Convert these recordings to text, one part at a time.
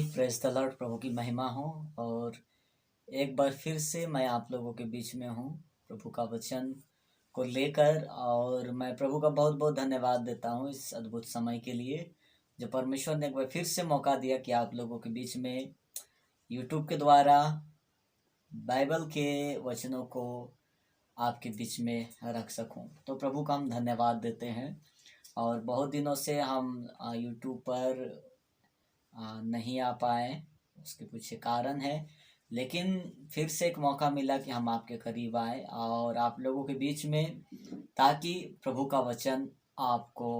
Praise the Lord. प्रभु की महिमा हो। और एक बार फिर से मैं आप लोगों के बीच में हूँ प्रभु का वचन को लेकर। और मैं प्रभु का बहुत बहुत धन्यवाद देता हूँ इस अद्भुत समय के लिए जो परमेश्वर ने एक बार फिर से मौका दिया कि आप लोगों के बीच में यूट्यूब के द्वारा बाइबल के वचनों को आपके बीच में रख सकूं। तो प्रभु का हम धन्यवाद देते हैं। और बहुत दिनों से हम यूट्यूब पर नहीं आ पाए, उसके पीछे कारण है, लेकिन फिर से एक मौका मिला कि हम आपके करीब आए और आप लोगों के बीच में, ताकि प्रभु का वचन आपको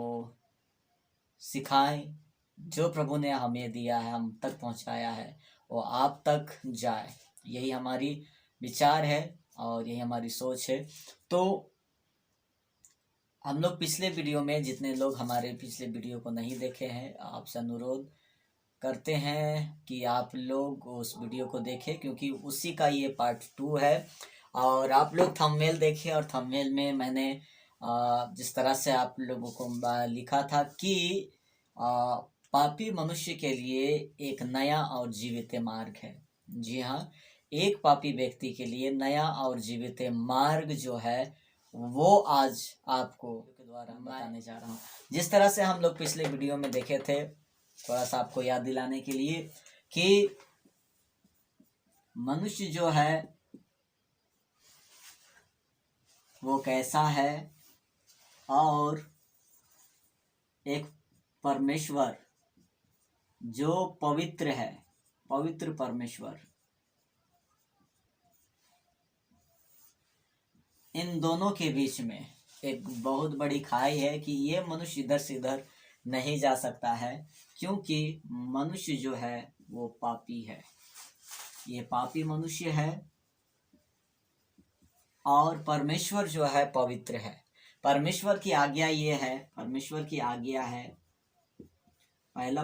सिखाएं। जो प्रभु ने हमें दिया है, हम तक पहुंचाया है, वो आप तक जाए। यही हमारी विचार है और यही हमारी सोच है। तो हम लोग पिछले वीडियो में, जितने लोग हमारे पिछले वीडियो को नहीं देखे हैं, आपसे अनुरोध करते हैं कि आप लोग उस वीडियो को देखें, क्योंकि उसी का ये पार्ट 2 है। और आप लोग थंबनेल देखें, और थंबनेल में मैंने जिस तरह से आप लोगों को लिखा था कि पापी मनुष्य के लिए एक नया और जीवित मार्ग है। जी हाँ, एक पापी व्यक्ति के लिए नया और जीवित मार्ग जो है वो आज आपको के द्वारा बताने जा रहा हूँ। जिस तरह से हम लोग पिछले वीडियो में देखे थे, थोड़ा सा आपको याद दिलाने के लिए, कि मनुष्य जो है वो कैसा है, और एक परमेश्वर जो पवित्र है, पवित्र परमेश्वर, इन दोनों के बीच में एक बहुत बड़ी खाई है कि ये मनुष्य इधर से इधर नहीं जा सकता है, क्योंकि मनुष्य जो है वो पापी है। ये पापी मनुष्य है और परमेश्वर जो है पवित्र है। परमेश्वर की आज्ञा ये है, परमेश्वर की आज्ञा है, पहला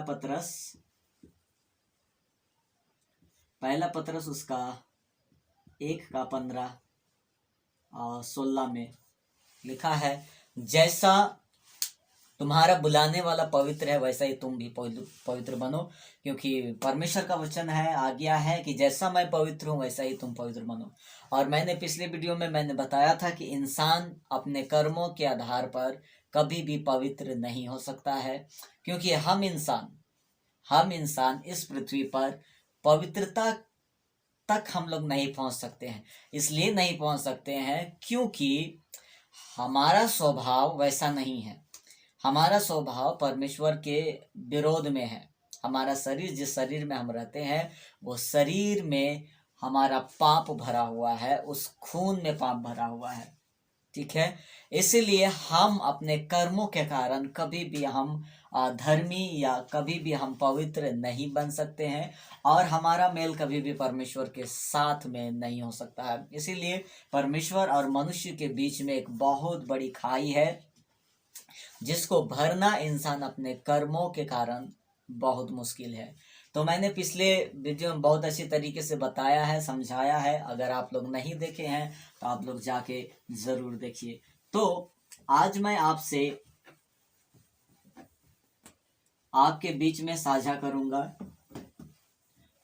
पत्रस उसका 1:15 और 16 में लिखा है, जैसा तुम्हारा बुलाने वाला पवित्र है वैसा ही तुम भी पवित्र बनो। क्योंकि परमेश्वर का वचन है, आज्ञा है कि जैसा मैं पवित्र हूँ वैसा ही तुम पवित्र बनो। और मैंने पिछले वीडियो में मैंने बताया था कि इंसान अपने कर्मों के आधार पर कभी भी पवित्र नहीं हो सकता है, क्योंकि हम इंसान इस पृथ्वी पर पवित्रता तक हम लोग नहीं पहुंच सकते हैं। इसलिए नहीं पहुंच सकते हैं क्योंकि हमारा स्वभाव वैसा नहीं है। हमारा स्वभाव परमेश्वर के विरोध में है। हमारा शरीर, जिस शरीर में हम रहते हैं, वो शरीर में हमारा पाप भरा हुआ है, उस खून में पाप भरा हुआ है। ठीक है, इसलिए हम अपने कर्मों के कारण कभी भी हम धर्मी या कभी भी हम पवित्र नहीं बन सकते हैं, और हमारा मेल कभी भी परमेश्वर के साथ में नहीं हो सकता है। इसीलिए परमेश्वर और मनुष्य के बीच में एक बहुत बड़ी खाई है, जिसको भरना इंसान अपने कर्मों के कारण बहुत मुश्किल है। तो मैंने पिछले वीडियो में बहुत अच्छी तरीके से बताया है, समझाया है। अगर आप लोग नहीं देखे हैं तो आप लोग जाके जरूर देखिए। तो आज मैं आपसे आपके बीच में साझा करूंगा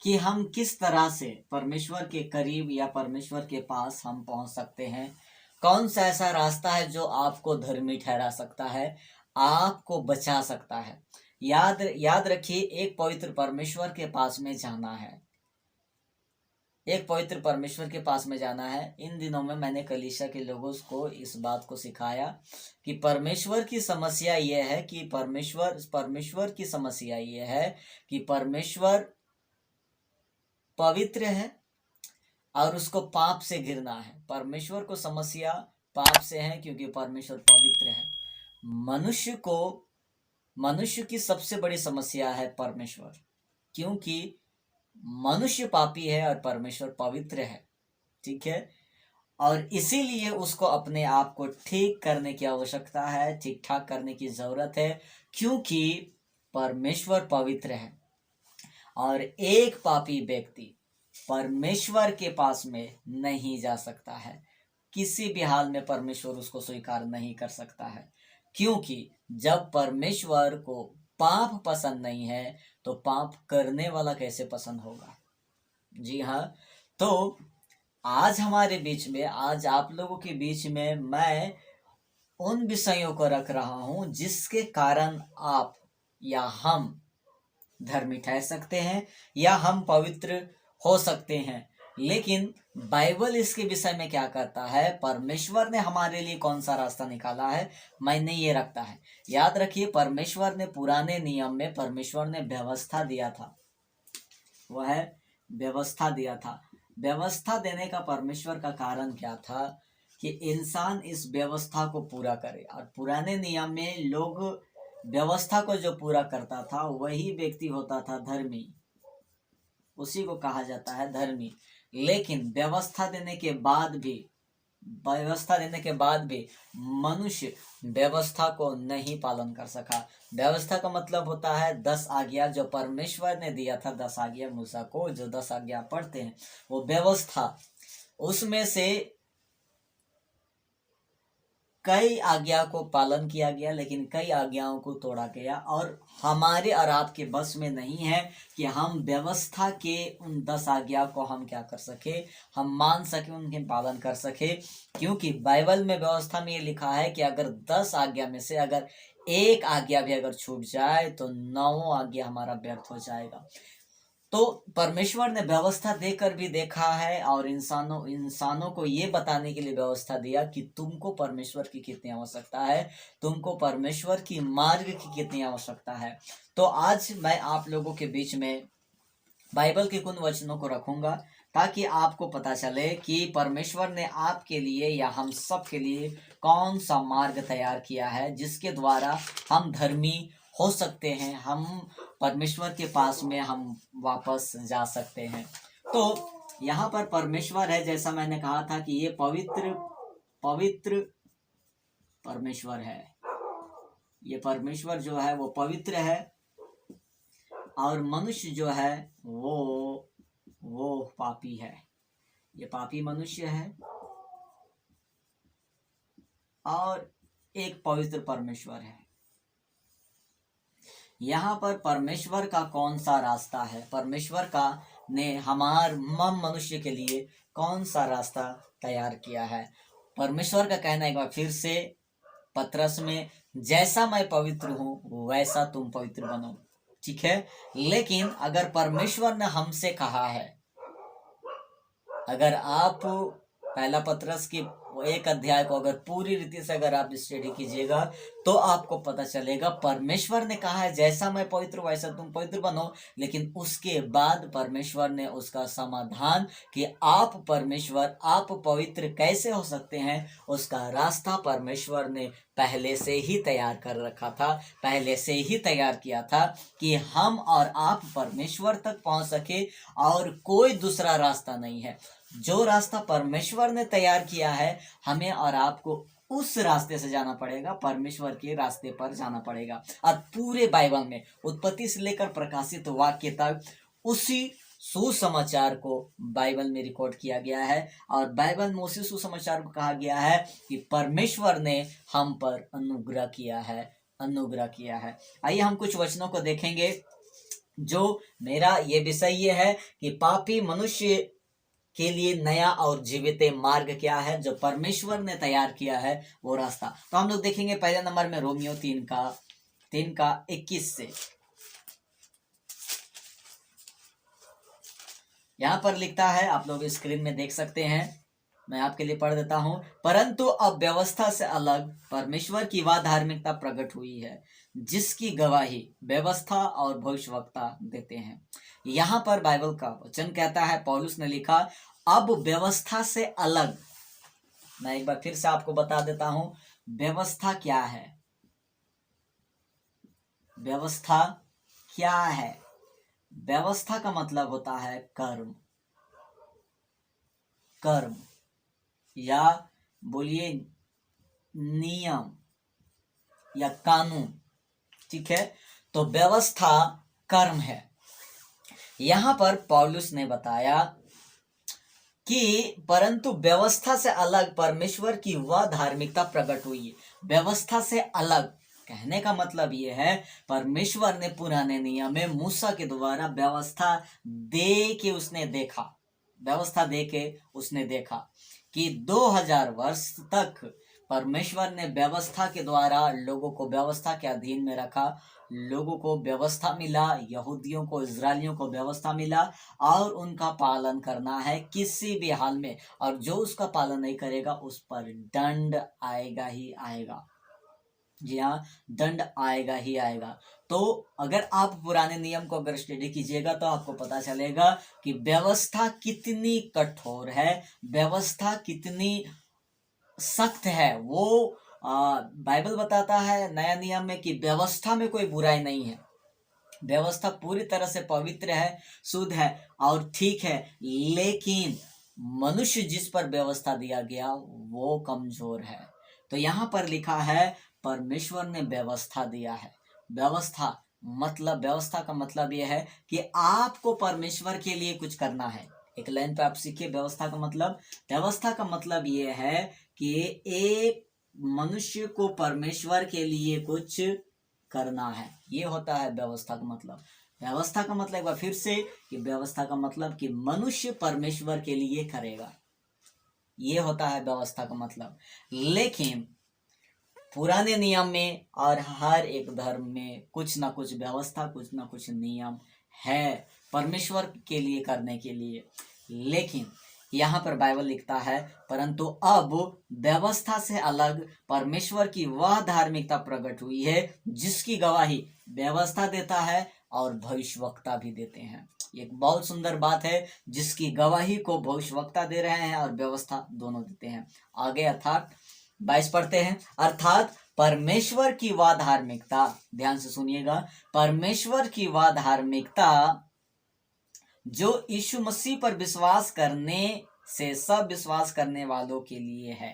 कि हम किस तरह से परमेश्वर के करीब या परमेश्वर के पास हम पहुंच सकते हैं। कौन सा ऐसा रास्ता है जो आपको धर्मी ठहरा सकता है, आपको बचा सकता है। याद रखिए, एक पवित्र परमेश्वर के पास में जाना है, एक पवित्र परमेश्वर के पास में जाना है। इन दिनों में मैंने कलीसिया के लोगों को इस बात को सिखाया कि परमेश्वर की समस्या यह है कि परमेश्वर की समस्या यह है कि परमेश्वर पवित्र है और उसको पाप से घिरना है। परमेश्वर को समस्या पाप से है, क्योंकि परमेश्वर पवित्र है। मनुष्य की सबसे बड़ी समस्या है परमेश्वर, क्योंकि मनुष्य पापी है और परमेश्वर पवित्र है। ठीक है, और इसीलिए उसको अपने आप को ठीक करने की आवश्यकता है, ठीक ठाक करने की जरूरत है, क्योंकि परमेश्वर पवित्र है। और एक पापी व्यक्ति परमेश्वर के पास में नहीं जा सकता है। किसी भी हाल में परमेश्वर उसको स्वीकार नहीं कर सकता है, क्योंकि जब परमेश्वर को पाप पसंद नहीं है तो पाप करने वाला कैसे पसंद होगा। जी हाँ, तो आज हमारे बीच में, आज आप लोगों के बीच में मैं उन विषयों को रख रहा हूं जिसके कारण आप या हम धर्मी ठहर सकते हैं या हम पवित्र हो सकते हैं। लेकिन बाइबल इसके विषय में क्या कहता है, परमेश्वर ने हमारे लिए कौन सा रास्ता निकाला है, मैंने ये रखता है। याद रखिए, परमेश्वर ने पुराने नियम में परमेश्वर ने व्यवस्था दिया था, वह व्यवस्था दिया था। व्यवस्था देने का परमेश्वर का कारण क्या था कि इंसान इस व्यवस्था को पूरा करे। और पुराने नियम में लोग व्यवस्था को जो पूरा करता था वही व्यक्ति होता था धर्मी, उसी को कहा जाता है धर्मी। लेकिन व्यवस्था देने के बाद भी मनुष्य व्यवस्था को नहीं पालन कर सका। व्यवस्था का मतलब होता है 10 आज्ञा जो परमेश्वर ने दिया था, 10 आज्ञा मूसा को, जो 10 आज्ञा पढ़ते हैं वो व्यवस्था, उसमें से कई आज्ञा को पालन किया गया लेकिन कई आज्ञाओं को तोड़ा गया। और हमारे और आपके बस में नहीं है कि हम व्यवस्था के उन 10 आज्ञा को हम क्या कर सके, हम मान सके, उनके पालन कर सके। क्योंकि बाइबल में व्यवस्था में ये लिखा है कि अगर 10 आज्ञा में से अगर एक आज्ञा भी अगर छूट जाए तो 9 आज्ञा हमारा व्यर्थ हो जाएगा। तो परमेश्वर ने व्यवस्था देकर भी देखा है और इंसानों को ये बताने के लिए व्यवस्था दिया कि तुमको परमेश्वर की कितनी आवश्यकता है, तुमको परमेश्वर की मार्ग की कितनी आवश्यकता है। तो आज मैं आप लोगों के बीच में बाइबल के कुछ वचनों को रखूंगा ताकि आपको पता चले कि परमेश्वर ने आपके लिए या हम सब के लिए कौन सा मार्ग तैयार किया है जिसके द्वारा हम धर्मी हो सकते हैं, हम परमेश्वर के पास में हम वापस जा सकते हैं। तो यहाँ पर परमेश्वर है, जैसा मैंने कहा था कि ये पवित्र परमेश्वर है। ये परमेश्वर जो है वो पवित्र है और मनुष्य जो है वो पापी है। ये पापी मनुष्य है और एक पवित्र परमेश्वर है। यहाँ पर परमेश्वर का कौन सा रास्ता है, परमेश्वर का ने मनुष्य के लिए कौन सा रास्ता तैयार किया है। परमेश्वर का कहना एक बार फिर से पतरस में, जैसा मैं पवित्र हूँ वैसा तुम पवित्र बनो। ठीक है, लेकिन अगर परमेश्वर ने हमसे कहा है, अगर आप पहला पतरस की 1 अध्याय को अगर पूरी रीति से अगर आप स्टडी कीजिएगा तो आपको पता चलेगा परमेश्वर ने कहा है जैसा मैं पवित्र वैसा तुम पवित्र बनो। लेकिन उसके बाद परमेश्वर ने उसका समाधान कि आप पवित्र कैसे हो सकते हैं, उसका रास्ता परमेश्वर ने पहले से ही तैयार कर रखा था, पहले से ही तैयार किया था कि हम और आप परमेश्वर तक पहुंच सके। और कोई दूसरा रास्ता नहीं है। जो रास्ता परमेश्वर ने तैयार किया है, हमें और आपको उस रास्ते से जाना पड़ेगा, परमेश्वर के रास्ते पर जाना पड़ेगा। और पूरे बाइबल में उत्पत्ति से लेकर प्रकाशित वाक्य तक उसी सुसमाचार को बाइबल में रिकॉर्ड किया गया है। और बाइबल में उसी सुसमाचार को कहा गया है कि परमेश्वर ने हम पर अनुग्रह किया है। आइए हम कुछ वचनों को देखेंगे। जो मेरा ये विषय ये है कि पापी मनुष्य के लिए नया और जीवित मार्ग क्या है, जो परमेश्वर ने तैयार किया है वो रास्ता। तो हम लोग देखेंगे पहले नंबर में रोमियो 3:21 से। यहां पर लिखता है, आप लोग स्क्रीन में देख सकते हैं, मैं आपके लिए पढ़ देता हूं। परंतु अब व्यवस्था से अलग परमेश्वर की वह धार्मिकता प्रकट हुई है जिसकी गवाही व्यवस्था और भविष्यवक्ता देते हैं। यहाँ पर बाइबल का वचन कहता है, पौलुस ने लिखा, अब व्यवस्था से अलग। मैं एक बार फिर से आपको बता देता हूं व्यवस्था क्या है। व्यवस्था क्या है? व्यवस्था का मतलब होता है कर्म या बोलिए नियम या कानून। ठीक है, तो व्यवस्था कर्म है। यहां पर पौलुस ने बताया कि परंतु व्यवस्था से अलग परमेश्वर की वह धार्मिकता प्रकट हुई है। व्यवस्था से अलग कहने का मतलब ये है, परमेश्वर ने पुराने नियम में मूसा के द्वारा व्यवस्था दे के उसने देखा, व्यवस्था दे के उसने देखा कि 2000 वर्ष तक परमेश्वर ने व्यवस्था के द्वारा लोगों को व्यवस्था के अधीन में रखा, लोगों को व्यवस्था मिला, यहूदियों को, इजरायलियों को व्यवस्था मिला और उनका पालन करना है किसी भी हाल में, और जो उसका पालन नहीं करेगा उस पर दंड आएगा ही आएगा। जी हाँ, दंड आएगा ही आएगा। तो अगर आप पुराने नियम को अगर स्टडी कीजिएगा तो आपको पता चलेगा कि व्यवस्था कितनी कठोर है, व्यवस्था कितनी सख्त है। वो बाइबल बताता है नया नियम में कि व्यवस्था में कोई बुराई नहीं है, व्यवस्था पूरी तरह से पवित्र है, शुद्ध है और ठीक है, लेकिन मनुष्य जिस पर व्यवस्था दिया गया वो कमजोर है। तो यहाँ पर लिखा है परमेश्वर ने व्यवस्था दिया है। व्यवस्था का मतलब यह है कि आपको परमेश्वर के लिए कुछ करना है। एक लाइन पे आप सीखिए व्यवस्था का मतलब यह है कि एक मनुष्य को परमेश्वर के लिए कुछ करना है, ये होता है व्यवस्था का मतलब। व्यवस्था का मतलब एक बार फिर से कि व्यवस्था का मतलब कि मनुष्य परमेश्वर के लिए करेगा, ये होता है व्यवस्था का मतलब। लेकिन पुराने नियम में और हर एक धर्म में कुछ ना कुछ व्यवस्था, कुछ ना कुछ नियम है परमेश्वर के लिए करने के लिए। लेकिन यहाँ पर बाइबल लिखता है परंतु अब व्यवस्था से अलग परमेश्वर की वह धार्मिकता प्रकट हुई है जिसकी गवाही व्यवस्था देता है और भविष्यवक्ता भी देते हैं। एक बहुत सुंदर बात है, जिसकी गवाही को भविष्यवक्ता दे रहे हैं और व्यवस्था दोनों देते हैं। आगे अर्थात 22 पढ़ते हैं, अर्थात परमेश्वर की वह धार्मिकता, ध्यान से सुनिएगा, परमेश्वर की वह धार्मिकता जो यीशु मसीह पर विश्वास करने से सब विश्वास करने वालों के लिए है।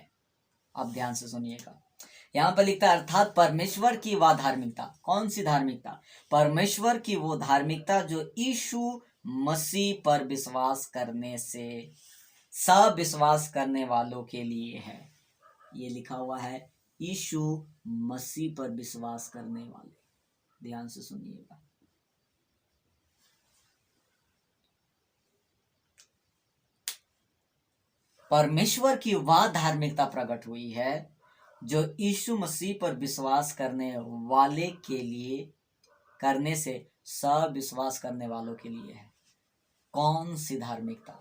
अब ध्यान से सुनिएगा, यहाँ पर लिखता है अर्थात परमेश्वर की वह धार्मिकता। कौन सी धार्मिकता? परमेश्वर की वो धार्मिकता जो यीशु मसीह पर विश्वास करने से सब विश्वास करने वालों के लिए है। ये लिखा हुआ है यीशु मसीह पर विश्वास करने वाले। ध्यान से सुनिएगा, परमेश्वर की वह धार्मिकता प्रकट हुई है जो यीशु मसीह पर विश्वास करने वाले के लिए, करने से सब विश्वास करने वालों के लिए है। कौन सी धार्मिकता?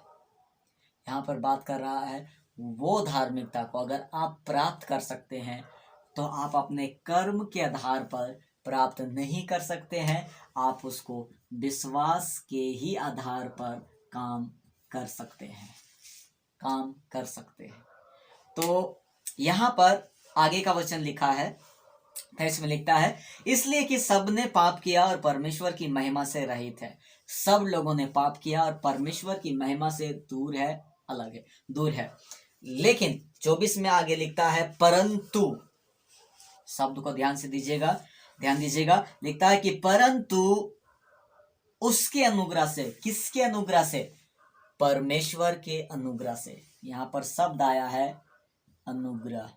यहाँ पर बात कर रहा है वो धार्मिकता को अगर आप प्राप्त कर सकते हैं तो आप अपने कर्म के आधार पर प्राप्त नहीं कर सकते हैं, आप उसको विश्वास के ही आधार पर काम कर सकते हैं, काम कर सकते हैं। तो यहाँ पर आगे का वचन लिखा है, इसमें लिखता है इसलिए कि सबने पाप किया और परमेश्वर की महिमा से रहित है। सब लोगों ने पाप किया और परमेश्वर की महिमा से दूर है, अलग है, दूर है। लेकिन 24 में आगे लिखता है परंतु, शब्द को ध्यान से दीजिएगा, ध्यान दीजिएगा, लिखता है कि परंतु उसके अनुग्रह से, किसके अनुग्रह से? परमेश्वर के अनुग्रह से। यहाँ पर शब्द आया है अनुग्रह।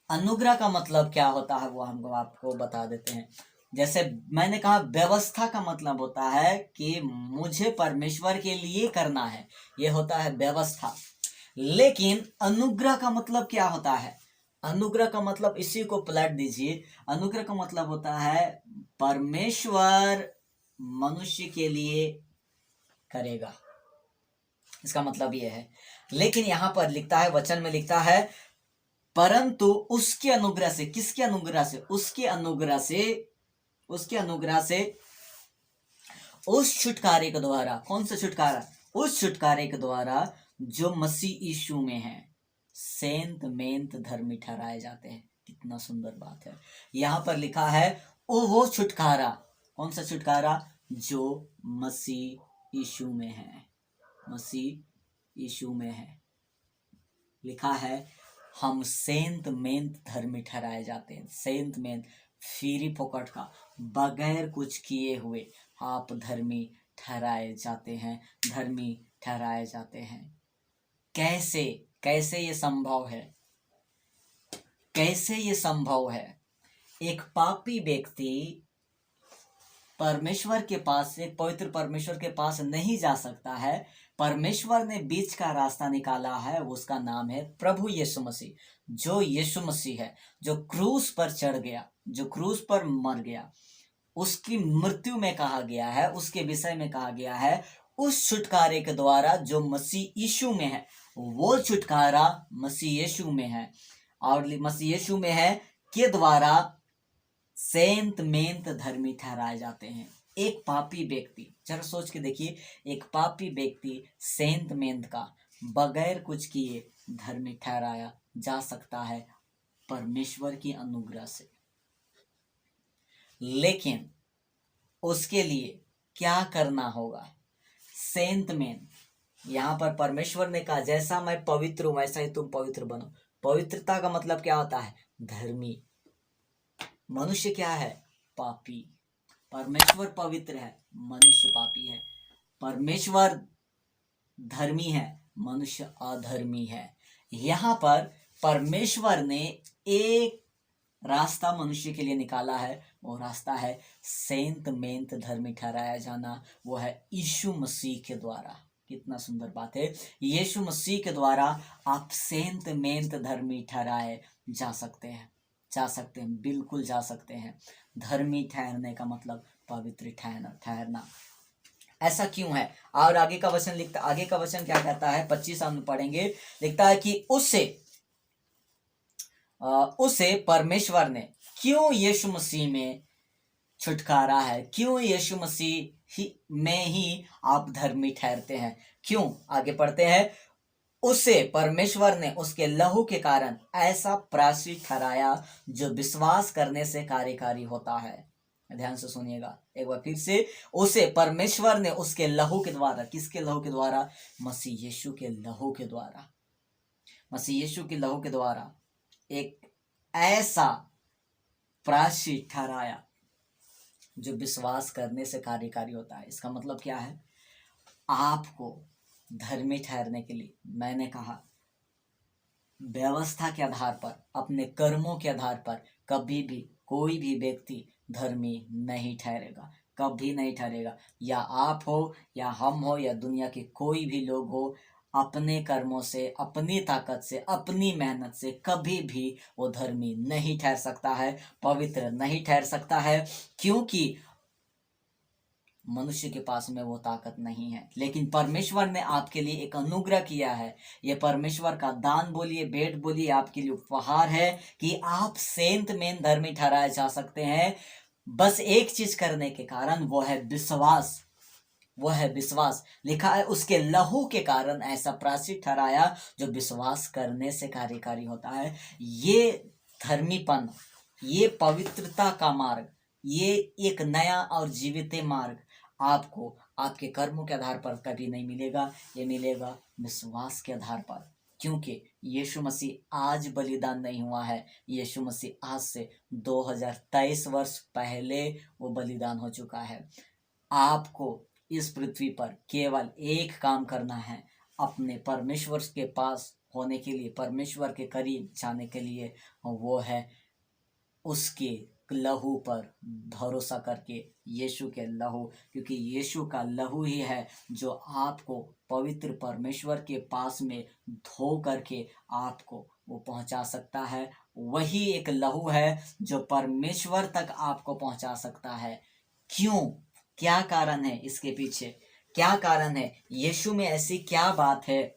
अनुग्रह का मतलब क्या होता है वो हम आपको बता देते हैं। जैसे मैंने कहा व्यवस्था का मतलब होता है कि मुझे परमेश्वर के लिए करना है, ये होता है व्यवस्था। लेकिन अनुग्रह का मतलब क्या होता है? अनुग्रह का मतलब, इसी को पलट दीजिए, अनुग्रह का मतलब होता है परमेश्वर मनुष्य के लिए करेगा, इसका मतलब यह है। लेकिन यहां पर लिखता है, वचन में लिखता है परंतु उसके अनुग्रह से, किसके अनुग्रह से? उसके अनुग्रह से, उसके अनुग्रह से, उस छुटकारे के द्वारा। कौन सा छुटकारा? उस छुटकारे के द्वारा जो मसीह यीशु में है सेंत मेंत धर्मी ठहराए जाते हैं। कितना सुंदर बात है। यहां पर लिखा है वो छुटकारा। कौन सा छुटकारा? जो मसीह यीशु में है, मसीह यीशु में है। लिखा है हम सेंत मेंत धर्मी ठहराए जाते हैं। सेंत मेंत फ्री फोकट का, बगैर कुछ किए हुए आप धर्मी ठहराए जाते हैं, धर्मी ठहराए जाते हैं। कैसे, कैसे ये संभव है? कैसे ये संभव है? एक पापी व्यक्ति परमेश्वर के पास, एक पवित्र परमेश्वर के पास नहीं जा सकता है। परमेश्वर ने बीच का रास्ता निकाला है, उसका नाम है प्रभु यीशु मसीह। जो यीशु मसीह है, जो क्रूस पर चढ़ गया, जो क्रूस पर मर गया, उसकी मृत्यु में कहा गया है, उसके विषय में कहा गया है, उस छुटकारे के द्वारा जो मसीह यीशु में है, वो छुटकारा मसीह यीशु में है। और मसीह यीशु में है के द्वारा सेंत मेंत धर्मी ठहराए जाते हैं। एक पापी व्यक्ति, जरा सोच के देखिए, एक पापी व्यक्ति सेंत मेंत का बगैर कुछ किए धर्मी ठहराया जा सकता है परमेश्वर की अनुग्रह से। लेकिन उसके लिए क्या करना होगा? सेंत मेंत, यहाँ पर परमेश्वर ने कहा जैसा मैं पवित्र हूं वैसा ही तुम पवित्र बनो। पवित्रता का मतलब क्या होता है? धर्मी। मनुष्य क्या है? पापी। परमेश्वर पवित्र है, मनुष्य पापी है। परमेश्वर धर्मी है, मनुष्य अधर्मी है। यहाँ पर परमेश्वर ने एक रास्ता मनुष्य के लिए निकाला है, वो रास्ता है सेंत मेंत धर्मी ठहराया जाना, वो है यीशु मसीह के द्वारा। कितना सुंदर बात है, यीशु मसीह के द्वारा आप सेंत मेंत धर्मी ठहराए जा सकते हैं, जा सकते हैं, बिल्कुल जा सकते हैं। धर्मी ठहरने का मतलब पवित्र ठहरना। ऐसा क्यों है? और आगे का वचन लिखता, आगे का वचन क्या कहता है? 25 हम पढ़ेंगे। लिखता है कि उसे परमेश्वर ने क्यों यीशु मसीह में छुटकारा है, क्यों यीशु मसीह में ही आप धर्मी ठहरते हैं, क्यों? आगे पढ़ते हैं। उसे परमेश्वर ने उसके लहू के कारण ऐसा प्रायश्चित ठहराया जो विश्वास करने से कार्यकारी होता है। ध्यान से सुनिएगा एक बार फिर से। उसे परमेश्वर ने उसके लहू के द्वारा, किसके लहू के द्वारा? मसीह यीशु के लहू के द्वारा। मसीह यीशु के लहू के द्वारा एक ऐसा प्रायश्चित ठहराया जो विश्वास करने से कार्यकारी होता है। इसका मतलब क्या है? आपको धर्मी ठहरने के लिए, मैंने कहा, व्यवस्था के आधार पर, अपने कर्मों के आधार पर कभी भी कोई भी व्यक्ति धर्मी नहीं ठहरेगा, कभी नहीं ठहरेगा। या आप हो, या हम हो, या दुनिया के कोई भी लोग हो, अपने कर्मों से, अपनी ताकत से, अपनी मेहनत से कभी भी वो धर्मी नहीं ठहर सकता है, पवित्र नहीं ठहर सकता है, क्योंकि मनुष्य के पास में वो ताकत नहीं है। लेकिन परमेश्वर ने आपके लिए एक अनुग्रह किया है। ये परमेश्वर का दान बोलिए, भेंट बोलिए, आपके लिए उपहार है कि आप सेंत मेंत धर्मी ठहराए जा सकते हैं। बस एक चीज करने के कारण, वो है विश्वास। वो है विश्वास। लिखा है उसके लहू के कारण ऐसा प्रायश्चित ठहराया जो विश्वास करने से कार्यकारी होता है। ये धर्मीपन, ये पवित्रता का मार्ग, ये एक नया और जीवित मार्ग आपको आपके कर्मों के आधार पर कभी नहीं मिलेगा। ये मिलेगा विश्वास के आधार पर, क्योंकि यीशु मसीह आज बलिदान नहीं हुआ है। यीशु मसीह आज से 2023 वर्ष पहले वो बलिदान हो चुका है। आपको इस पृथ्वी पर केवल एक काम करना है, अपने परमेश्वर के पास होने के लिए, परमेश्वर के करीब जाने के लिए, वो है उसके लहू पर भरोसा करके, यीशु के लहू, क्योंकि यीशु का लहू ही है जो आपको पवित्र परमेश्वर के पास में धो करके आपको वो पहुंचा सकता है। वही एक लहू है जो परमेश्वर तक आपको पहुंचा सकता है। क्यों? क्या कारण है इसके पीछे? क्या कारण है? यीशु में ऐसी क्या बात है?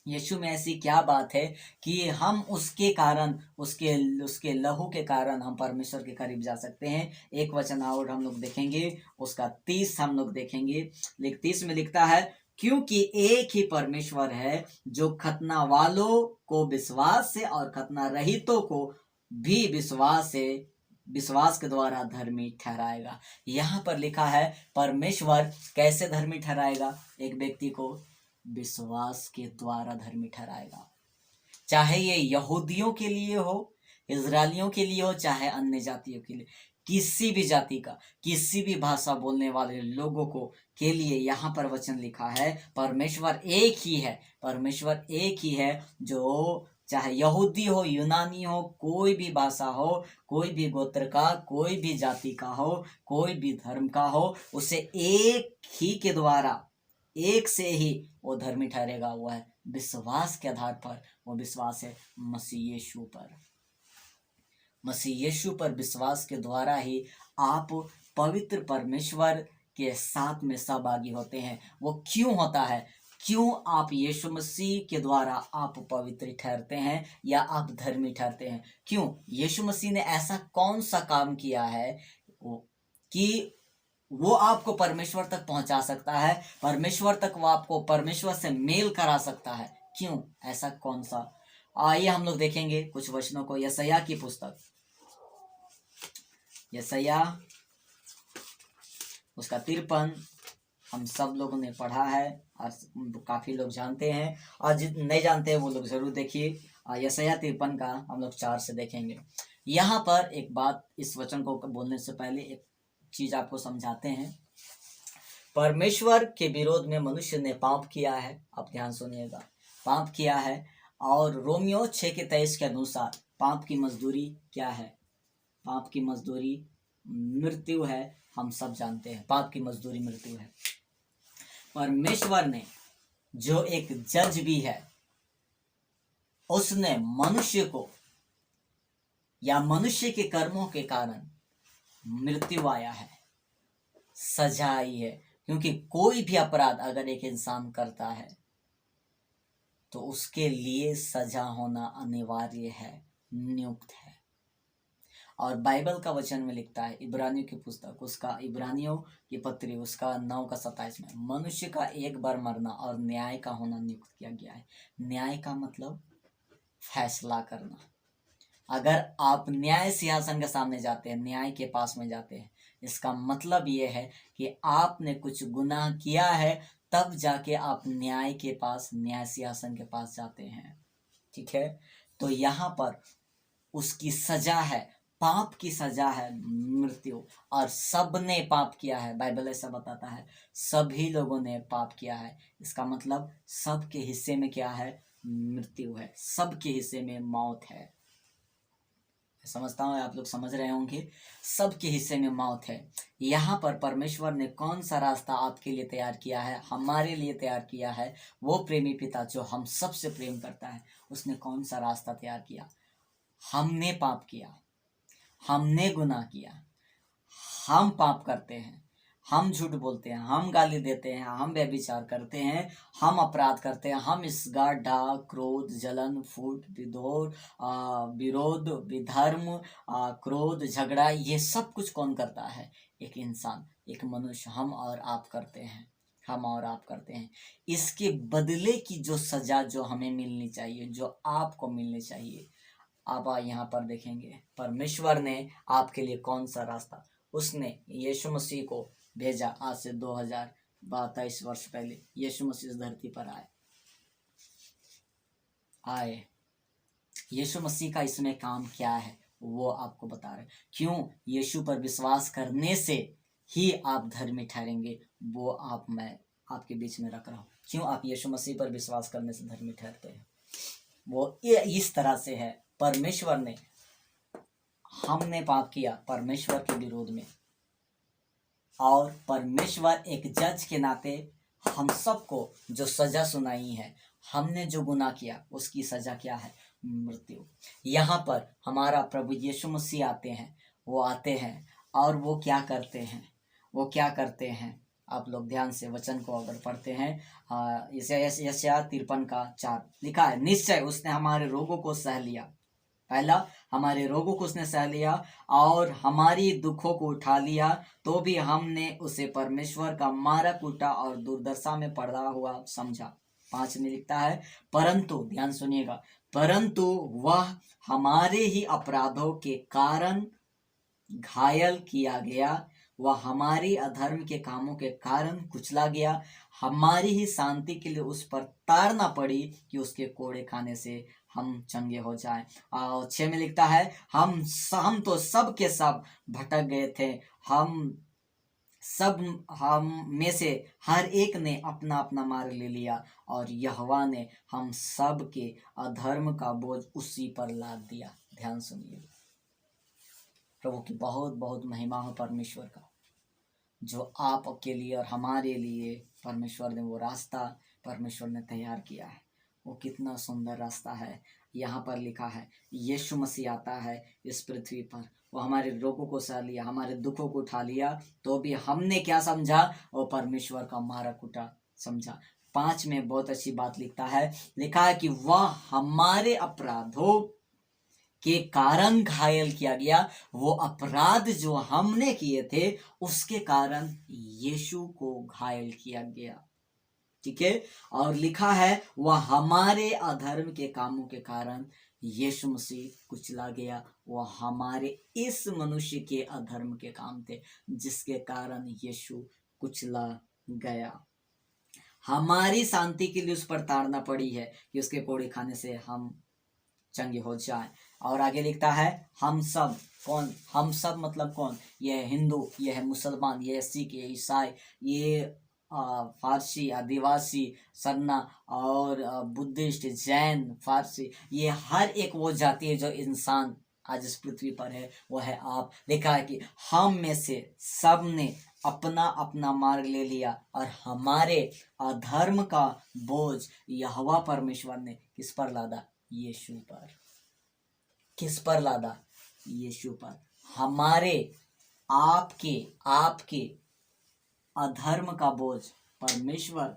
यीशु में ऐसी क्या बात है कि हम उसके कारण, उसके लहू के कारण हम परमेश्वर के करीब जा सकते हैं। एक वचन और हम लोग देखेंगे, उसका 30 हम लोग देखेंगे। 30 में लिखता है, क्योंकि एक ही परमेश्वर है जो खतना वालों को विश्वास से और खतना रहितों को भी विश्वास के द्वारा धर्मी ठहराएगा। यहाँ पर लिखा है परमेश्वर कैसे धर्मी ठहराएगा? एक व्यक्ति को विश्वास के द्वारा धर्मी ठहराएगा। चाहे ये यहूदियों के लिए हो, इजरायलियों के लिए हो, चाहे अन्य जातियों के लिए, किसी भी जाति का, किसी भी भाषा बोलने वाले लोगों को के लिए यहाँ पर वचन लिखा है, परमेश्वर एक ही है। परमेश्वर एक ही है जो चाहे यहूदी हो, यूनानी हो, कोई भी भाषा हो, कोई भी गोत्र का, कोई भी जाति का हो, कोई भी धर्म का हो, उसे एक ही के द्वारा, एक से ही वो धर्मी ठहरेगा। वो है विश्वास के आधार पर। वो विश्वास है मसीह यीशु पर। मसीह यीशु पर विश्वास के द्वारा ही आप पवित्र परमेश्वर के साथ में सहभागी होते हैं। वो क्यों होता है? क्यों आप यीशु मसीह के द्वारा आप पवित्र ठहरते हैं या आप धर्मी ठहरते हैं? क्यों? यीशु मसीह ने ऐसा कौन सा काम किया है कि वो आपको परमेश्वर तक पहुंचा सकता है, परमेश्वर तक वो आपको परमेश्वर से मेल करा सकता है? क्यों? ऐसा कौन सा? आइए हम लोग देखेंगे कुछ वचनों को। यशायाह की पुस्तक, यशायाह उसका 53 हम सब लोगों ने पढ़ा है और काफी लोग जानते हैं, और जितने नहीं जानते हैं वो लोग जरूर देखिए। यशायाह 53 का हम लोग 4 से देखेंगे। यहाँ पर एक बात, इस वचन को बोलने से पहले एक चीज आपको समझाते हैं। परमेश्वर के विरोध में मनुष्य ने पाप किया है। आप ध्यान सुनिएगा, पाप किया है। और रोमियो 6:23 के अनुसार पाप की मजदूरी क्या है? पाप की मजदूरी मृत्यु है। हम सब जानते हैं पाप की मजदूरी मृत्यु है। परमेश्वर ने, जो एक जज भी है, उसने मनुष्य को या मनुष्य के कर्मों के कारण मृत्यु आया है, सजा आई है। क्योंकि कोई भी अपराध अगर एक इंसान करता है तो उसके लिए सजा होना अनिवार्य है, नियुक्त है। और बाइबल का वचन में लिखता है, इब्रानियों की पुस्तक, उसका इब्रानियों की पत्री उसका 9:27 में, मनुष्य का एक बार मरना और न्याय का होना नियुक्त किया गया है। न्याय का मतलब फैसला करना। अगर आप न्याय सिंहासन के सामने जाते हैं, न्याय के पास में जाते हैं, इसका मतलब ये है कि आपने कुछ गुनाह किया है, तब जाके आप न्याय के पास, न्याय सिंहासन के पास जाते हैं। ठीक है? तो यहाँ पर उसकी सजा है, पाप की सजा है मृत्यु। और सब ने पाप किया है, बाइबल ऐसा बताता है, सभी लोगों ने पाप किया है। इसका मतलब सबके हिस्से में क्या है? मृत्यु है, सबके हिस्से में मौत है। समझता हूँ आप लोग समझ रहे होंगे, सबके हिस्से में मौत है। यहाँ पर परमेश्वर ने कौन सा रास्ता आपके लिए तैयार किया है? हमारे लिए तैयार किया है। वो प्रेमी पिता जो हम सबसे प्रेम करता है, उसने कौन सा रास्ता तैयार किया? हमने पाप किया, हमने गुनाह किया, हम पाप करते हैं, हम झूठ बोलते हैं, हम गाली देते हैं, हम व्यभिचार करते हैं, हम अपराध करते हैं, हम इसगार, डाक, क्रोध, जलन, फूट, विरोध, विधर्म, क्रोध, झगड़ा, ये सब कुछ कौन करता है? एक इंसान, एक मनुष्य, हम और आप करते हैं, हम और आप करते हैं। इसके बदले की जो सजा जो हमें मिलनी चाहिए, जो आपको मिलनी चाहिए, आप यहाँ पर देखेंगे परमेश्वर ने आपके लिए कौन सा रास्ता, उसने यीशु मसीह को भेजा। आज से 2022 वर्ष पहले यीशु मसीह इस धरती पर आए। यीशु मसीह का इसमें काम क्या है वो आपको बता रहे। क्यों? यीशु पर विश्वास करने से ही आप धर्मी ठहरेंगे, वो मैं आपके बीच में रख रहा हूँ। क्यों आप यीशु मसीह पर विश्वास करने से धर्मी ठहरते हैं? वो इस तरह से है, परमेश्वर ने, हमने पाप किया परमेश्वर के विरोध में, और परमेश्वर एक जज के नाते हम सबको जो सजा सुनाई है, हमने जो गुनाह किया उसकी सजा क्या है? मृत्यु। यहाँ पर हमारा प्रभु यीशु मसीह आते हैं, वो आते हैं और वो क्या करते हैं? वो क्या करते हैं? आप लोग ध्यान से वचन को अगर पढ़ते हैं, यशायाह 53:4 लिखा है, निश्चय उसने हमारे रोगों को सह लिया। पहला, हमारे रोगों को उसने सह लिया और हमारी दुखों को उठा लिया, तो भी हमने उसे परमेश्वर का मारा कूटा और दुर्दशा में पड़ा हुआ समझा। 5 में लिखता है, परंतु, ध्यान सुनिएगा, परंतु वह हमारे ही अपराधों के कारण घायल किया गया, वह हमारी अधर्म के कामों के कारण कुचला गया, हमारी ही शांति के लिए उस पर ताड़ना पड़ी कि उसके कोड़े खाने से हम चंगे हो जाएं। और 6 में लिखता है, हम तो सब के सब भटक गए थे, हम सब हम में से हर एक ने अपना अपना मार्ग ले लिया और यहोवा ने हम सब के अधर्म का बोझ उसी पर लाद दिया। ध्यान सुनिए, प्रभु की बहुत बहुत महिमा हो परमेश्वर का, जो आपके लिए और हमारे लिए परमेश्वर ने वो रास्ता परमेश्वर ने तैयार किया है। वो कितना सुंदर रास्ता है। यहाँ पर लिखा है यीशु मसीह आता है इस पृथ्वी पर, वो हमारे रोगों को सह लिया, हमारे दुखों को उठा लिया, तो भी हमने क्या समझा? वो परमेश्वर का मारा कुटा समझा। 5 में बहुत अच्छी बात लिखता है, लिखा है कि वह हमारे अपराधों के कारण घायल किया गया। वो अपराध जो हमने किए थे उसके कारण यीशु को घायल किया गया। ठीक है, और लिखा है वह हमारे अधर्म के कामों के कारण यीशु मसीह कुचला गया। वह हमारे इस मनुष्य के अधर्म के काम थे जिसके कारण यीशु कुचला गया। हमारी शांति के लिए उस पर ताड़ना पड़ी है कि उसके कोड़े खाने से हम चंगे हो जाए। और आगे लिखता है हम सब, कौन हम सब? मतलब कौन? यह हिंदू, यह मुसलमान, यह सिख, ये ईसाई, ये फारसी, आदिवासी, सरना और बुद्धिस्ट, जैन, फारसी, ये हर एक वो जाति है जो इंसान आज इस पृथ्वी पर है, वो है आप। लिखा है कि हम में से सब ने अपना अपना मार्ग ले लिया और हमारे अधर्म का बोझ यहोवा परमेश्वर ने किस पर लादा? यीशु पर। किस पर लादा? यीशु पर। हमारे आपके अधर्म का बोझ परमेश्वर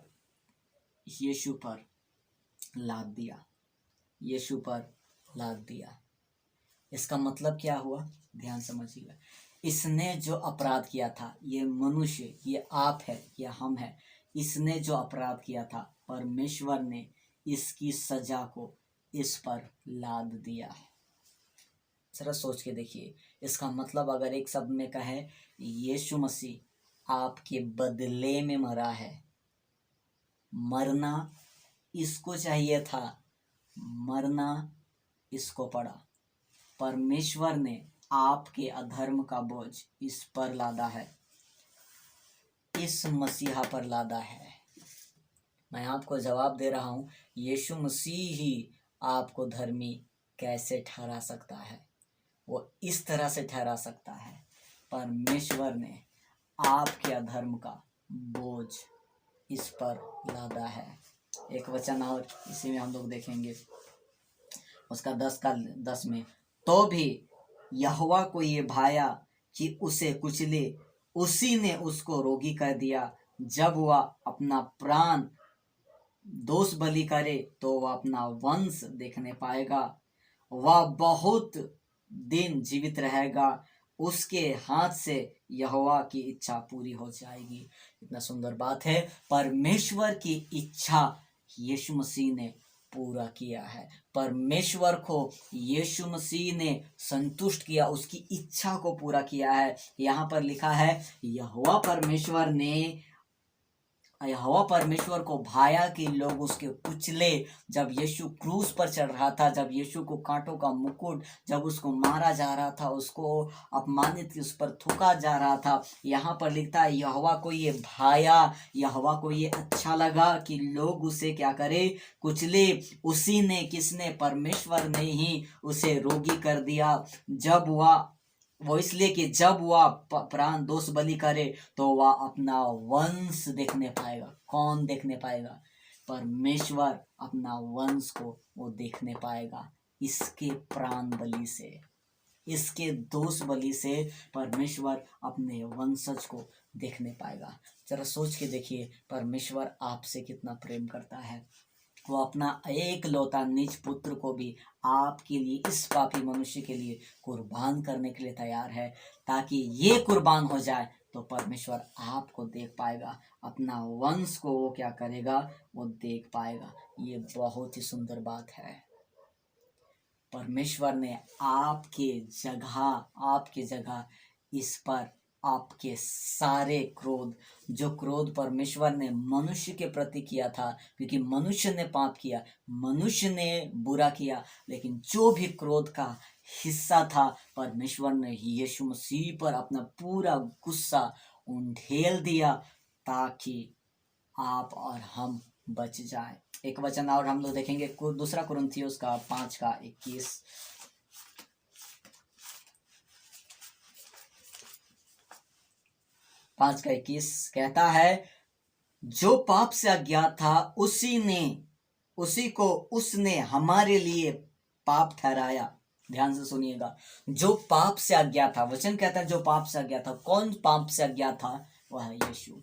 यीशु पर लाद दिया, यीशु पर लाद दिया। इसका मतलब क्या हुआ? ध्यान समझिएगा। इसने जो अपराध किया था, ये मनुष्य, ये आप है, ये हम है, इसने जो अपराध किया था परमेश्वर ने इसकी सजा को इस पर लाद दिया है। जरा सोच के देखिए, इसका मतलब अगर एक शब्द में कहे, यीशु मसीह आपके बदले में मरा है। मरना इसको चाहिए था, मरना इसको पड़ा। परमेश्वर ने आपके अधर्म का बोझ इस पर लादा है, इस मसीहा पर लादा है। मैं आपको जवाब दे रहा हूं, यीशु मसीह ही आपको धर्मी कैसे ठहरा सकता है? वो इस तरह से ठहरा सकता है, परमेश्वर ने आपके अधर्म का बोझ इस पर लादा है। एक वचन और इसी में हम लोग देखेंगे, उसका 10 में, तो भी यहोवा को ये भाया कि उसे कुचले, उसी ने उसको रोगी कर दिया। जब वह अपना प्राण दोष बलि करे तो वह अपना वंश देखने पाएगा, वह बहुत दिन जीवित रहेगा, उसके हाथ से यहोवा की इच्छा पूरी हो जाएगी। इतना सुंदर बात है, परमेश्वर की इच्छा यीशु मसीह ने पूरा किया है। परमेश्वर को यीशु मसीह ने संतुष्ट किया, उसकी इच्छा को पूरा किया है। यहाँ पर लिखा है यहोवा परमेश्वर को भाया कि लोग उसके कुचले। जब यीशु क्रूस पर चढ़ रहा था, जब यीशु को कांटों का मुकुट, जब उसको मारा जा रहा था, उसको अपमानित उस पर थूका जा रहा था, यहाँ पर लिखता है यहोवा को ये भाया, यहोवा को ये अच्छा लगा कि लोग उसे क्या करे? कुचले। उसी ने, किसने? परमेश्वर ने ही उसे रोगी कर दिया। जब वो इसलिए कि जब वह प्राण दोष बलि करे तो वह अपना वंश देखने पाएगा। कौन देखने पाएगा? परमेश्वर अपना वंश को वो देखने पाएगा। इसके प्राण बलि से, इसके दोष बलि से परमेश्वर अपने वंशज को देखने पाएगा। जरा सोच के देखिए, परमेश्वर आपसे कितना प्रेम करता है। वो अपना एक लौता निज पुत्र को भी आपके लिए, इस पापी मनुष्य के लिए कुर्बान करने के लिए तैयार है, ताकि ये कुर्बान हो जाए तो परमेश्वर आपको देख पाएगा, अपना वंश को वो क्या करेगा? वो देख पाएगा। ये बहुत ही सुंदर बात है। परमेश्वर ने आपके जगह इस पर आपके सारे क्रोध, जो क्रोध परमेश्वर ने मनुष्य के प्रति किया था, क्योंकि मनुष्य ने पाप किया, मनुष्य ने बुरा किया, लेकिन जो भी क्रोध का हिस्सा था परमेश्वर ने यीशु मसीह पर अपना पूरा गुस्सा उंडेल दिया ताकि आप और हम बच जाए। एक वचन और हम लोग देखेंगे, दूसरा कुरिन्थियोस का 5:21। 5:21 कहता है, जो पाप से अज्ञात था उसी को उसने हमारे लिए पाप ठहराया। ध्यान से सुनिएगा, जो पाप से अज्ञात था, वचन कहता है जो पाप से अज्ञात था। कौन पाप से अज्ञात था? वह है यीशु।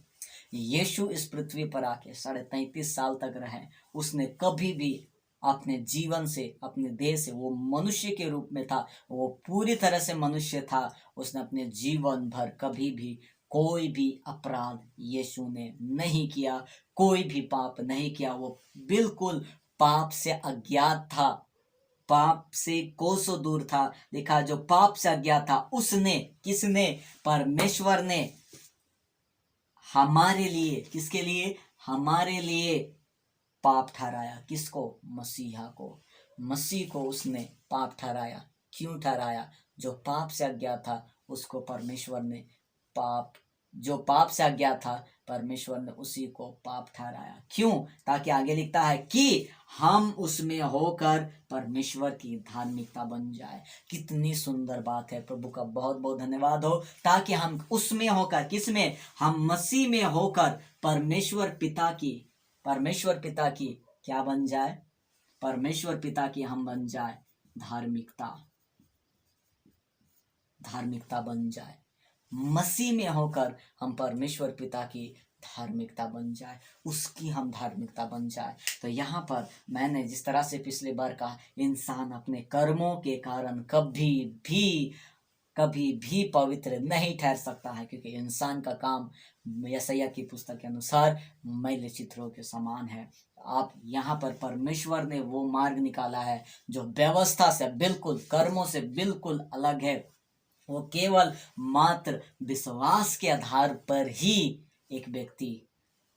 यीशु इस पृथ्वी पर आके 33.5 साल तक रहे। उसने कभी भी अपने जीवन से, अपने देह से, वो मनुष्य के रूप में था, वो पूरी तरह से मनुष्य था। उसने अपने जीवन भर कभी भी कोई भी अपराध यीशु ने नहीं किया, कोई भी पाप नहीं किया। वो बिल्कुल पाप से अज्ञात था, पाप से कोसों दूर था। लिखा, जो पाप से अज्ञात था उसने, किसने? परमेश्वर ने हमारे लिए, किसके लिए? हमारे लिए पाप ठहराया। किसको? मसीहा को। मसीह को उसने पाप ठहराया। क्यों ठहराया? जो पाप से अज्ञात था उसको परमेश्वर ने जो पाप से अज्ञात था परमेश्वर ने उसी को पाप ठहराया। क्यों? ताकि आगे लिखता है कि हम उसमें होकर परमेश्वर की धार्मिकता बन जाए। कितनी सुंदर बात है। प्रभु का बहुत बहुत धन्यवाद हो। ताकि हम उसमें होकर, किसमें? हम मसीह में होकर परमेश्वर पिता की क्या बन जाए? परमेश्वर पिता की हम बन जाए धार्मिकता बन जाए। मसीह में होकर हम परमेश्वर पिता की धार्मिकता बन जाए, उसकी हम धार्मिकता बन जाए। तो यहाँ पर मैंने जिस तरह से पिछले बार कहा, इंसान अपने कर्मों के कारण कभी भी पवित्र नहीं ठहर सकता है, क्योंकि इंसान का काम यशायाह की पुस्तक के अनुसार मैले चित्रों के समान है। आप यहाँ पर परमेश्वर ने वो मार्ग निकाला है जो व्यवस्था से बिल्कुल, कर्मों से बिल्कुल अलग है। वो केवल मात्र विश्वास के आधार पर ही एक व्यक्ति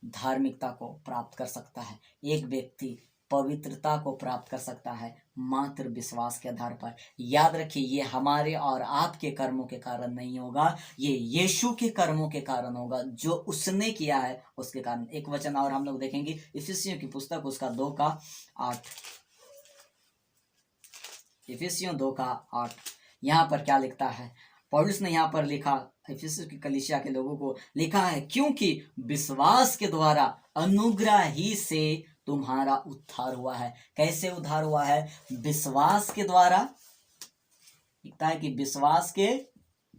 धार्मिकता को प्राप्त कर सकता है। एक व्यक्ति पवित्रता को प्राप्त कर सकता है मात्र विश्वास के आधार पर। याद रखिए, ये हमारे और आपके कर्मों के कारण नहीं होगा, ये यीशु के कर्मों के कारण होगा, जो उसने किया है उसके कारण। एक वचन और हम लोग देखेंगे, इफिसियों की पुस्तक उसका 2:8। इफिसियों 2:8। यहाँ पर क्या लिखता है? पौलुस ने यहाँ पर लिखा, इफिसियों की कलीसिया के लोगों को लिखा है, क्योंकि विश्वास के द्वारा अनुग्रह ही से तुम्हारा उद्धार हुआ है। कैसे उद्धार हुआ है? विश्वास के द्वारा। लिखता है कि विश्वास के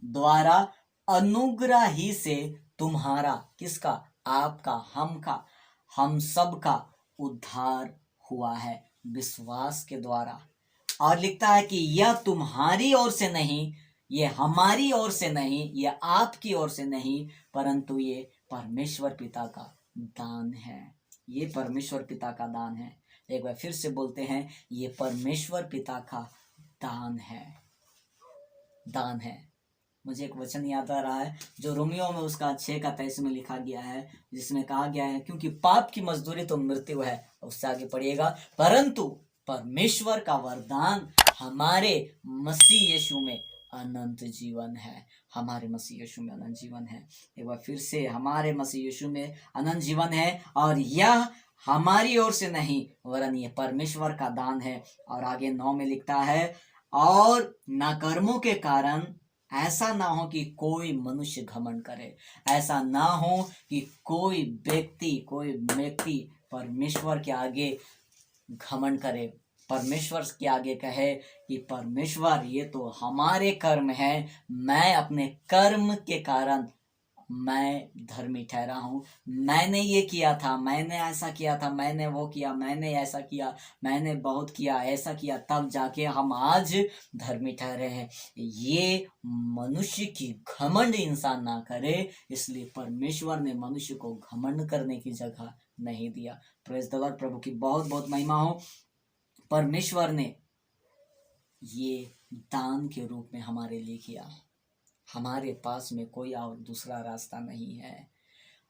द्वारा अनुग्रह ही से तुम्हारा, किसका? आपका, हम सब का उद्धार हुआ है विश्वास के द्वारा। और लिखता है कि यह तुम्हारी ओर से नहीं, ये हमारी ओर से नहीं, ये आपकी ओर से नहीं, परंतु ये परमेश्वर पिता का दान है। ये परमेश्वर पिता का दान है। एक बार फिर से बोलते हैं, ये परमेश्वर पिता का दान है। मुझे एक वचन याद आ रहा है जो रोमियो में उसका 6:23 में लिखा गया है, जिसमें कहा गया है, क्योंकि पाप की मजदूरी तो मृत्यु है। उससे आगे पढ़िएगा, परंतु परमेश्वर का वरदान हमारे मसीह यीशु में अनंत जीवन है। हमारे मसीह यीशु में अनंत जीवन है। एक बार फिर से, हमारे मसीह यीशु में अनंत जीवन है, और यह हमारी ओर से नहीं वरन ये परमेश्वर का दान है। और आगे 9 में लिखता है, और न कर्मों के कारण ऐसा ना हो कि कोई मनुष्य घमंड करे। ऐसा ना हो कि कोई व्यक्ति परमेश्वर के आगे घमंड करे, परमेश्वर के आगे कहे कि परमेश्वर, ये तो हमारे कर्म है, मैं अपने कर्म के कारण मैं धर्मी ठहरा हूँ। मैंने ये किया था, मैंने ऐसा किया था, मैंने वो किया, मैंने ऐसा किया, मैंने बहुत किया, ऐसा किया, तब जाके हम आज धर्मी ठहरे हैं। ये मनुष्य की घमंड इंसान ना करे, इसलिए परमेश्वर ने मनुष्य को घमंड करने की जगह नहीं दिया। Praise the Lord. प्रभु की बहुत बहुत महिमा हो। परमेश्वर ने ये दान के रूप में हमारे लिए किया। हमारे पास में कोई और दूसरा रास्ता नहीं है।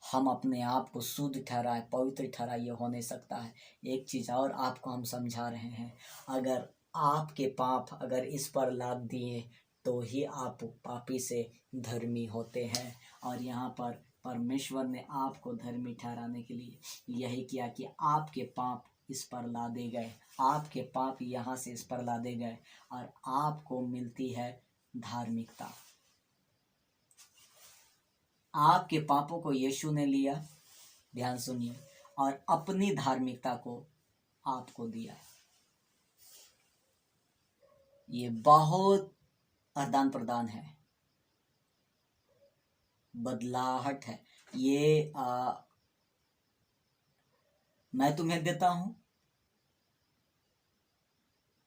हम अपने आप को शुद्ध ठहराए, पवित्र ठहराए, ये हो नहीं सकता है। एक चीज़ और आपको हम समझा रहे हैं, अगर आपके पाप अगर इस पर लाद दिए तो ही आप पापी से धर्मी होते हैं। और यहाँ पर परमेश्वर ने आपको धर्मी ठहराने के लिए यही किया कि आपके पाप इस पर लादे गए, आपके पाप यहाँ से इस पर लादे गए और आपको मिलती है धार्मिकता। आपके पापों को यीशु ने लिया, ध्यान सुनिए, और अपनी धार्मिकता को आपको दिया। ये बहुत आदान प्रदान है, बदलाहट है। ये मैं तुम्हें देता हूं,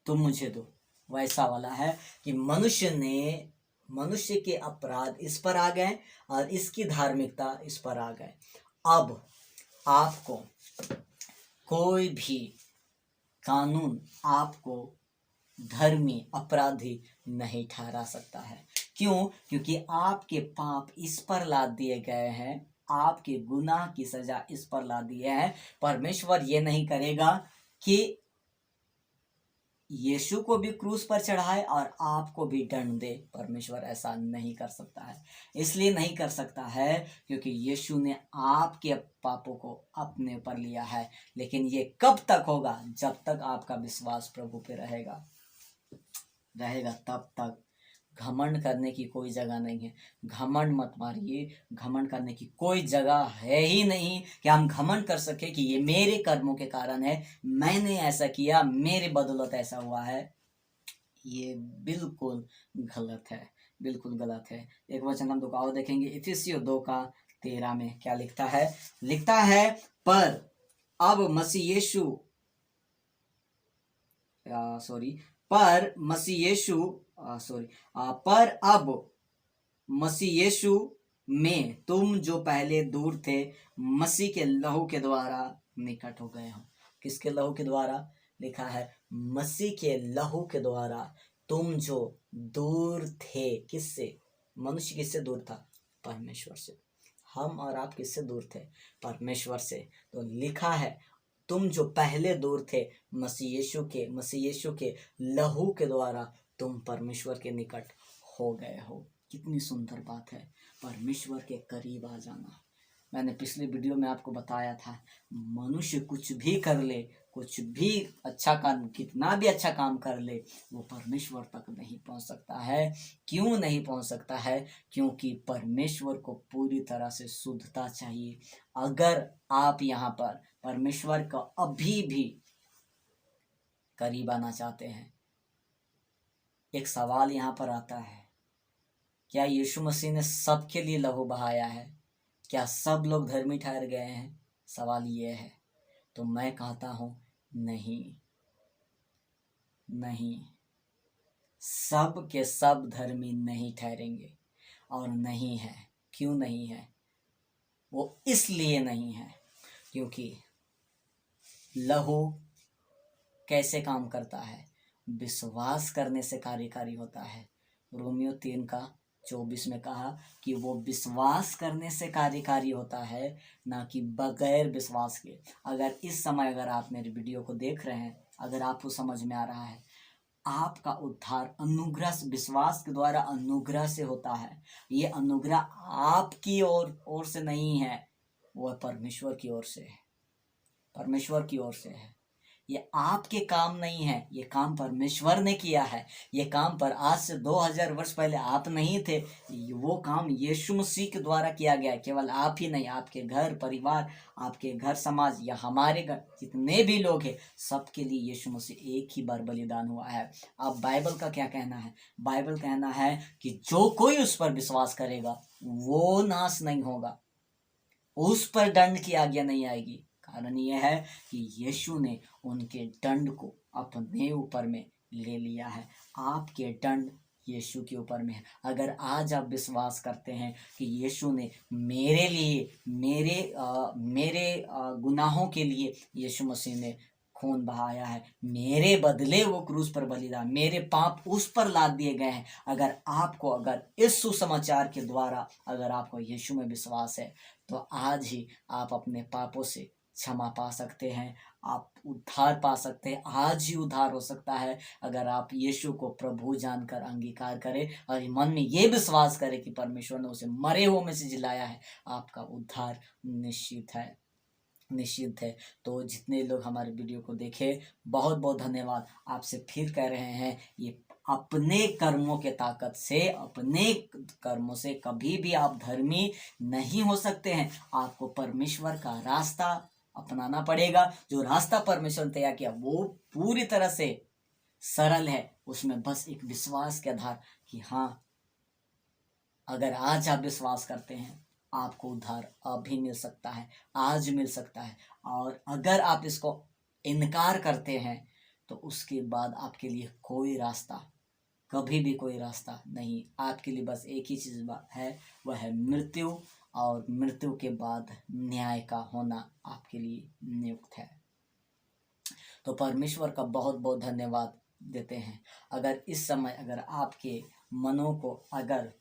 तुम मुझे दो, वैसा वाला है कि मनुष्य के अपराध इस पर आ गए और इसकी धार्मिकता इस पर आ गए। अब आपको कोई भी कानून आपको धर्मी अपराधी नहीं ठहरा सकता है। क्यों? क्योंकि आपके पाप इस पर लाद दिए गए हैं, आपके गुनाह की सजा इस पर ला दी है। परमेश्वर ये नहीं करेगा कि यीशु को भी क्रूस पर चढ़ाए और आपको भी दंड दे। परमेश्वर ऐसा नहीं कर सकता है। इसलिए नहीं कर सकता है क्योंकि यीशु ने आपके पापों को अपने ऊपर लिया है। लेकिन ये कब तक होगा? जब तक आपका विश्वास प्रभु पे रहेगा, तब तक। घमंड करने की कोई जगह नहीं है। घमंड मत मारिए। घमंड करने की कोई जगह है ही नहीं कि हम घमंड कर सके कि ये मेरे कर्मों के कारण है, मैंने ऐसा किया, मेरे बदौलत ऐसा हुआ है। ये बिल्कुल गलत है, बिल्कुल गलत है। एक वचन हम और देखेंगे, इफिसियों 2:13 में क्या लिखता है? लिखता है, पर अब मसीह यीशु में तुम जो पहले दूर थे, मसीह के लहू के द्वारा निकट हो गए हो। किसके लहू के द्वारा? लिखा है मसीह के लहू के द्वारा तुम जो दूर थे। किससे? मनुष्य किससे दूर था? परमेश्वर से। हम और आप किससे दूर थे? परमेश्वर से। तो लिखा है तुम जो पहले दूर थे, मसीह यीशु के लहू के द्वारा तुम परमेश्वर के निकट हो गए हो। कितनी सुंदर बात है, परमेश्वर के करीब आ जाना। मैंने पिछले वीडियो में आपको बताया था, मनुष्य कुछ भी कर ले, कुछ भी अच्छा काम, कितना भी अच्छा काम कर ले, वो परमेश्वर तक नहीं पहुंच सकता है। क्यों नहीं पहुंच सकता है? क्योंकि परमेश्वर को पूरी तरह से शुद्धता चाहिए। अगर आप यहाँ पर परमेश्वर का अभी भी करीब आना चाहते हैं, एक सवाल यहाँ पर आता है, क्या यीशु मसीह ने सबके लिए लहू बहाया है? क्या सब लोग धर्मी ठहर गए हैं? सवाल ये है। तो मैं कहता हूं नहीं, सब के सब धर्मी नहीं ठहरेंगे। और नहीं है। क्यों नहीं है? वो इसलिए नहीं है क्योंकि लहू कैसे काम करता है? विश्वास करने से कार्यकारी होता है। रोमियो 3:24 में कहा कि वो विश्वास करने से कार्यकारी होता है, ना कि बगैर विश्वास के। अगर इस समय अगर आप मेरी वीडियो को देख रहे हैं, अगर आपको समझ में आ रहा है, आपका उद्धार अनुग्रह, विश्वास के द्वारा अनुग्रह से होता है। ये अनुग्रह आपकी ओर से नहीं है, वह परमेश्वर की ओर से है। परमेश्वर की ओर से है। ये आपके काम नहीं है, ये काम परमेश्वर ने किया है। ये काम पर आज से 2000 वर्ष पहले आप नहीं थे, वो काम यीशु मसीह के द्वारा किया गया है। केवल आप ही नहीं, आपके घर परिवार, आपके घर समाज या हमारे घर जितने भी लोग हैं, सबके लिए यीशु मसीह एक ही बार बलिदान हुआ है। अब बाइबल का क्या कहना है? बाइबल कहना है कि जो कोई उस पर विश्वास करेगा वो नाश नहीं होगा, उस पर दंड की आज्ञा नहीं आएगी। कारण यह है कि यीशु ने उनके दंड को अपने ऊपर में ले लिया है। आपके दंड यीशु के ऊपर में है। अगर आज आप विश्वास करते हैं कि यीशु ने मेरे लिए, मेरे गुनाहों के लिए यीशु मसीह ने खून बहाया है, मेरे बदले वो क्रूस पर बलिदान, मेरे पाप उस पर लाद दिए गए हैं। अगर इस सुसमाचार के द्वारा अगर आपको यीशु में विश्वास है, तो आज ही आप अपने पापों से क्षमा पा सकते हैं। आप उद्धार पा सकते हैं। आज ही उद्धार हो सकता है अगर आप यीशु को प्रभु जानकर अंगीकार करें और मन में ये विश्वास करें कि परमेश्वर ने उसे मरे हुए में से जिलाया है। आपका उद्धार निश्चित है, निश्चित है। तो जितने लोग हमारे वीडियो को देखे, बहुत बहुत धन्यवाद। आपसे फिर कह रहे हैं, ये अपने कर्मों के ताकत से, अपने कर्मों से कभी भी आप धर्मी नहीं हो सकते हैं। आपको परमेश्वर का रास्ता अपनाना पड़ेगा। जो रास्ता परमेश्वर ने तैयार किया वो पूरी तरह से सरल है। उसमें बस एक विश्वास के आधार कि हाँ, अगर आज आप विश्वास करते हैं, आपको उद्धार अभी मिल सकता है, आज मिल सकता है। और अगर आप इसको इनकार करते हैं तो उसके बाद आपके लिए कोई रास्ता, कभी भी कोई रास्ता नहीं। आपके लिए बस एक ही चीज़ है, वह है मृत्यु, और मृत्यु के बाद न्याय का होना आपके लिए नियुक्त है। तो परमेश्वर का बहुत बहुत धन्यवाद देते हैं। अगर इस समय अगर आपके मनों को, अगर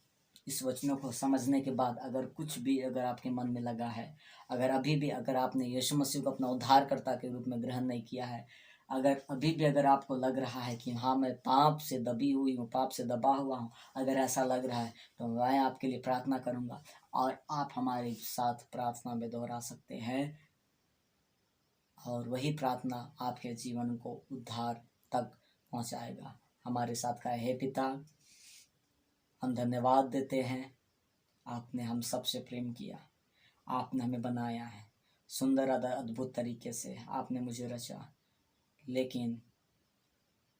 इस वचनों को समझने के बाद अगर कुछ भी अगर आपके मन में लगा है, अगर अभी भी अगर आपने यीशु मसीह को अपना उद्धारकर्ता के रूप में ग्रहण नहीं किया है, अगर अभी भी अगर आपको लग रहा है कि हाँ, मैं पाप से दबी हुई हूँ, पाप से दबा हुआ हूँ, अगर ऐसा लग रहा है तो मैं आपके लिए प्रार्थना करूँगा और आप हमारे साथ प्रार्थना में दोहरा सकते हैं। और वही प्रार्थना आपके जीवन को उद्धार तक पहुँचाएगा। हमारे साथ का हे पिता, हम धन्यवाद देते हैं। आपने हम सबसे प्रेम किया, आपने हमें बनाया है सुंदर अद्भुत तरीके से, आपने मुझे रचा। लेकिन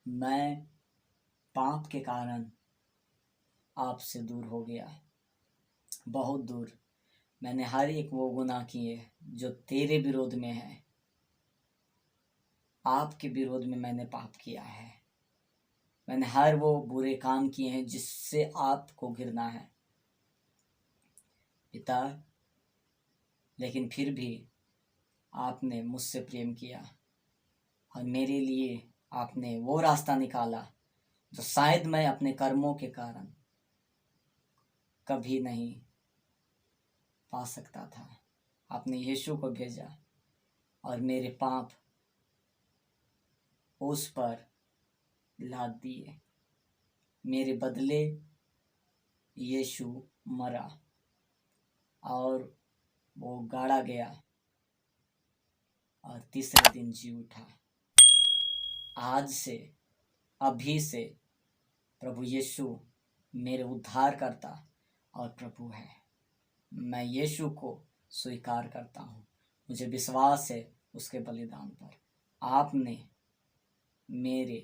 मैं पाप के कारण आपसे दूर हो गया, बहुत दूर। मैंने हर एक वो गुनाह किए जो तेरे विरोध में है, आपके विरोध में मैंने पाप किया है। मैंने हर वो बुरे काम किए हैं जिससे आपको घृणा है पिता। लेकिन फिर भी आपने मुझसे प्रेम किया और मेरे लिए आपने वो रास्ता निकाला जो शायद मैं अपने कर्मों के कारण कभी नहीं पा सकता था। आपने यीशु को भेजा और मेरे पाप उस पर लाद दिए। मेरे बदले यीशु मरा और वो गाड़ा गया और तीसरे दिन जी उठा। आज से, अभी से प्रभु यीशु मेरे उद्धारकर्ता और प्रभु है। मैं यीशु को स्वीकार करता हूँ। मुझे विश्वास है उसके बलिदान पर। आपने मेरे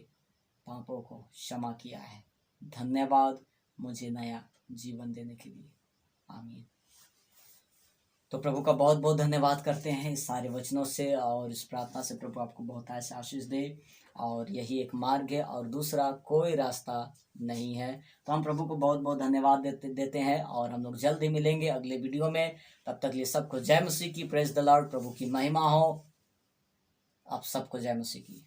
पापों को क्षमा किया है। धन्यवाद मुझे नया जीवन देने के लिए। आमीन। तो प्रभु का बहुत बहुत धन्यवाद करते हैं इस सारे वचनों से और इस प्रार्थना से। प्रभु आपको बहुत ऐसे आशीष दे। और यही एक मार्ग है और दूसरा कोई रास्ता नहीं है। तो हम प्रभु को बहुत बहुत धन्यवाद देते हैं और हम लोग जल्द ही मिलेंगे अगले वीडियो में। तब तक लिए सबको जय मसीह की। Praise the Lord. प्रभु की महिमा हो। आप सबको जय मसीह की।